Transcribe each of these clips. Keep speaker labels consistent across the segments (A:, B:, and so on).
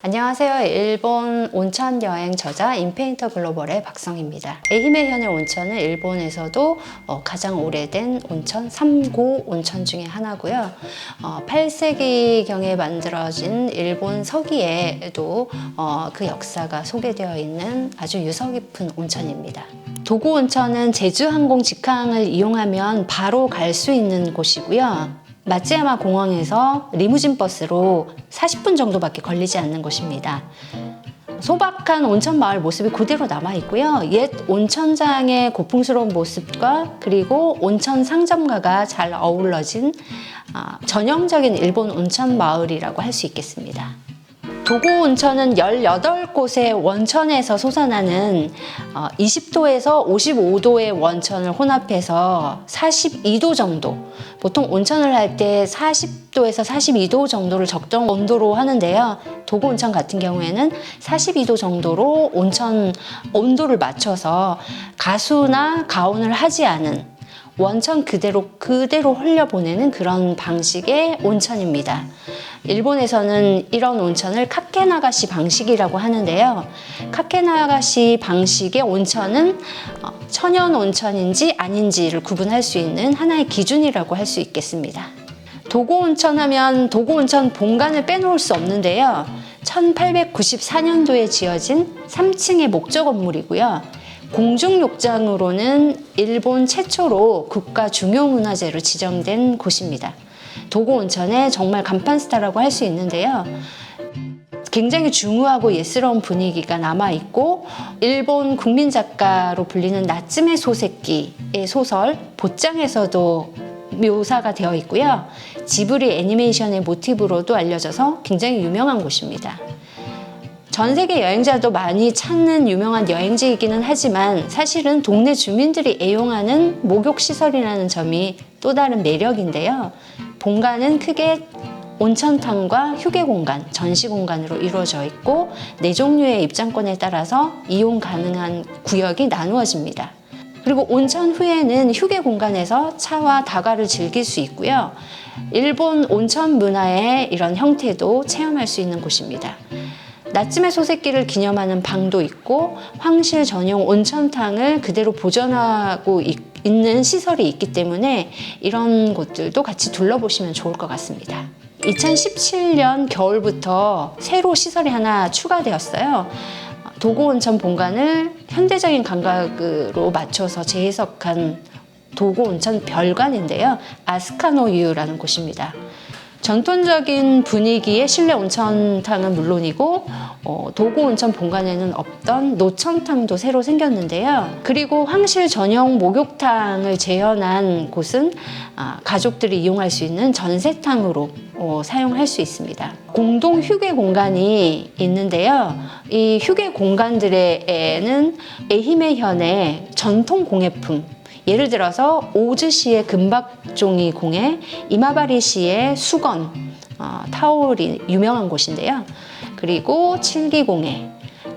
A: 안녕하세요. 일본 온천 여행 저자 인페인터 글로벌의 박성입니다. 에히메현의 온천은 일본에서도 가장 오래된 온천, 3고 온천 중에 하나고요. 8세기경에 만들어진 일본 서기에도 그 역사가 소개되어 있는 아주 유서 깊은 온천입니다. 도구 온천은 제주항공 직항을 이용하면 바로 갈 수 있는 곳이고요. 마츠야마 공항에서 리무진 버스로 40분 정도밖에 걸리지 않는 곳입니다. 소박한 온천 마을 모습이 그대로 남아 있고요. 옛 온천장의 고풍스러운 모습과 그리고 온천 상점가가 잘 어우러진 전형적인 일본 온천 마을이라고 할 수 있겠습니다. 도구 온천은 18곳의 원천에서 솟아나는 20도에서 55도의 원천을 혼합해서 42도 정도, 보통 온천을 할 때 40도에서 42도 정도를 적정 온도로 하는데요. 도구 온천 같은 경우에는 42도 정도로 온천 온도를 맞춰서 가수나 가온을 하지 않은 원천 그대로 흘려보내는 그런 방식의 온천입니다. 일본에서는 이런 온천을 카케나가시 방식이라고 하는데요. 카케나가시 방식의 온천은 천연 온천인지 아닌지를 구분할 수 있는 하나의 기준이라고 할 수 있겠습니다. 도구 온천 하면 도구 온천 본관을 빼놓을 수 없는데요. 1894년도에 지어진 3층의 목조 건물이고요. 공중욕장으로는 일본 최초로 국가 중요문화재로 지정된 곳입니다. 도구 온천의 정말 간판 스타라고 할 수 있는데요. 굉장히 중후하고 예스러운 분위기가 남아있고 일본 국민 작가로 불리는 나츠메 소세키의 소설 보짱에서도 묘사가 되어 있고요. 지브리 애니메이션의 모티브로도 알려져서 굉장히 유명한 곳입니다. 전 세계 여행자도 많이 찾는 유명한 여행지이기는 하지만 사실은 동네 주민들이 애용하는 목욕시설이라는 점이 또 다른 매력인데요. 본관은 크게 온천탕과 휴게공간, 전시공간으로 이루어져 있고 4종류의 입장권에 따라서 이용 가능한 구역이 나누어집니다. 그리고 온천 후에는 휴게공간에서 차와 다과를 즐길 수 있고요. 일본 온천 문화의 이런 형태도 체험할 수 있는 곳입니다. 나츠메 소세키를 기념하는 방도 있고 황실 전용 온천탕을 그대로 보존하고 있는 시설이 있기 때문에 이런 곳들도 같이 둘러보시면 좋을 것 같습니다. 2017년 겨울부터 새로 시설이 하나 추가되었어요. 도구 온천 본관을 현대적인 감각으로 맞춰서 재해석한 도구 온천 별관인데요. 아스카노유라는 곳입니다. 전통적인 분위기의 실내 온천탕은 물론이고 도구 온천 본관에는 없던 노천탕도 새로 생겼는데요. 그리고 황실 전용 목욕탕을 재현한 곳은 가족들이 이용할 수 있는 전세탕으로 사용할 수 있습니다. 공동 휴게 공간이 있는데요. 이 휴게 공간들에는 에히메현의 전통 공예품, 예를 들어서 오즈시의 금박종이 공예, 이마바리시의 수건, 타올이 유명한 곳인데요. 그리고 칠기공예,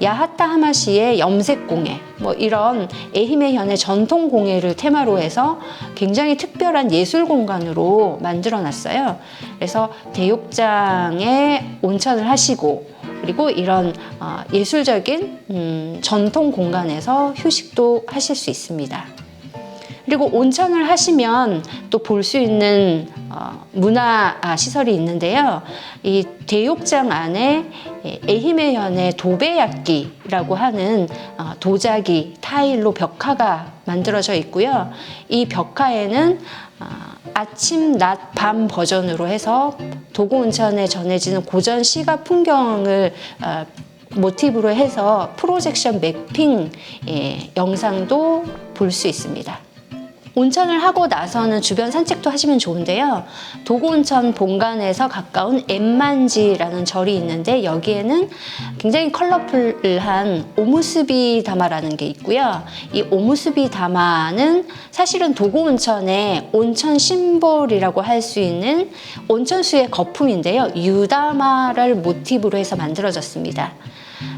A: 야하타 하마시의 염색공예, 이런 에히메현의 전통 공예를 테마로 해서 굉장히 특별한 예술 공간으로 만들어 놨어요. 그래서 대욕장에 온천을 하시고 그리고 이런 예술적인 전통 공간에서 휴식도 하실 수 있습니다. 그리고 온천을 하시면 또 볼 수 있는 문화 시설이 있는데요. 이 대욕장 안에 에히메현의 도베야끼라고 하는 도자기 타일로 벽화가 만들어져 있고요. 이 벽화에는 아침, 낮, 밤 버전으로 해서 도구 온천에 전해지는 고전 시가 풍경을 모티브로 해서 프로젝션 매핑 영상도 볼 수 있습니다. 온천을 하고 나서는 주변 산책도 하시면 좋은데요. 도구 온천 본관에서 가까운 엠만지라는 절이 있는데 여기에는 굉장히 컬러풀한 오무스비 다마라는 게 있고요. 이 오무스비 다마는 사실은 도구 온천의 온천 심볼이라고 할 수 있는 온천수의 거품인데요. 유다마를 모티브로 해서 만들어졌습니다.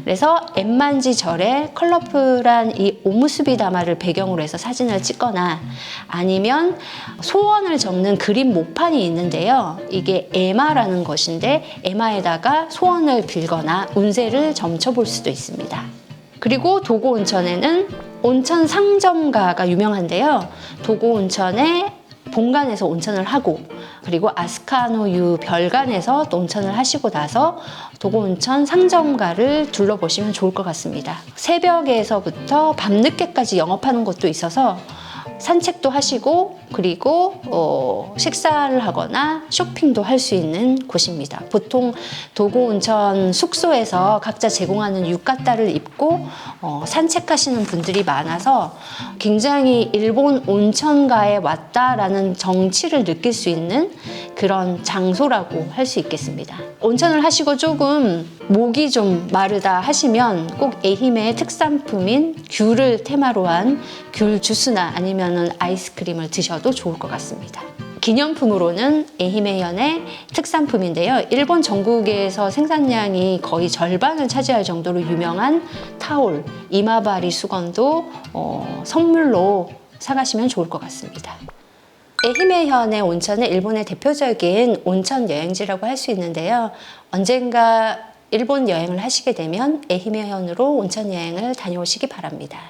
A: 그래서 엠만지 절에 컬러풀한 이 오무스비 다마를 배경으로 해서 사진을 찍거나 아니면 소원을 적는 그림 모판이 있는데요. 이게 에마라는 것인데 에마에다가 소원을 빌거나 운세를 점쳐볼 수도 있습니다. 그리고 도고 온천에는 온천 상점가가 유명한데요. 도고 온천에 본관에서 온천을 하고 그리고 아스카노유 별관에서 또 온천을 하시고 나서 도고온천 상점가를 둘러보시면 좋을 것 같습니다. 새벽에서부터 밤늦게까지 영업하는 곳도 있어서 산책도 하시고 그리고 식사를 하거나 쇼핑도 할 수 있는 곳입니다. 보통 도고온천 숙소에서 각자 제공하는 유카타를 입고 산책하시는 분들이 많아서 굉장히 일본 온천가에 왔다라는 정취를 느낄 수 있는 그런 장소라고 할 수 있겠습니다. 온천을 하시고 조금 목이 좀 마르다 하시면 꼭 에히메의 특산품인 귤을 테마로 한 귤 주스나 아니면은 아이스크림을 드셔도 좋을 것 같습니다. 기념품으로는 에히메현의 특산품인데요. 일본 전국에서 생산량이 거의 절반을 차지할 정도로 유명한 타올, 이마바리 수건도 선물로 사가시면 좋을 것 같습니다. 에히메현의 온천은 일본의 대표적인 온천 여행지라고 할 수 있는데요. 언젠가 일본 여행을 하시게 되면 에히메현으로 온천 여행을 다녀오시기 바랍니다.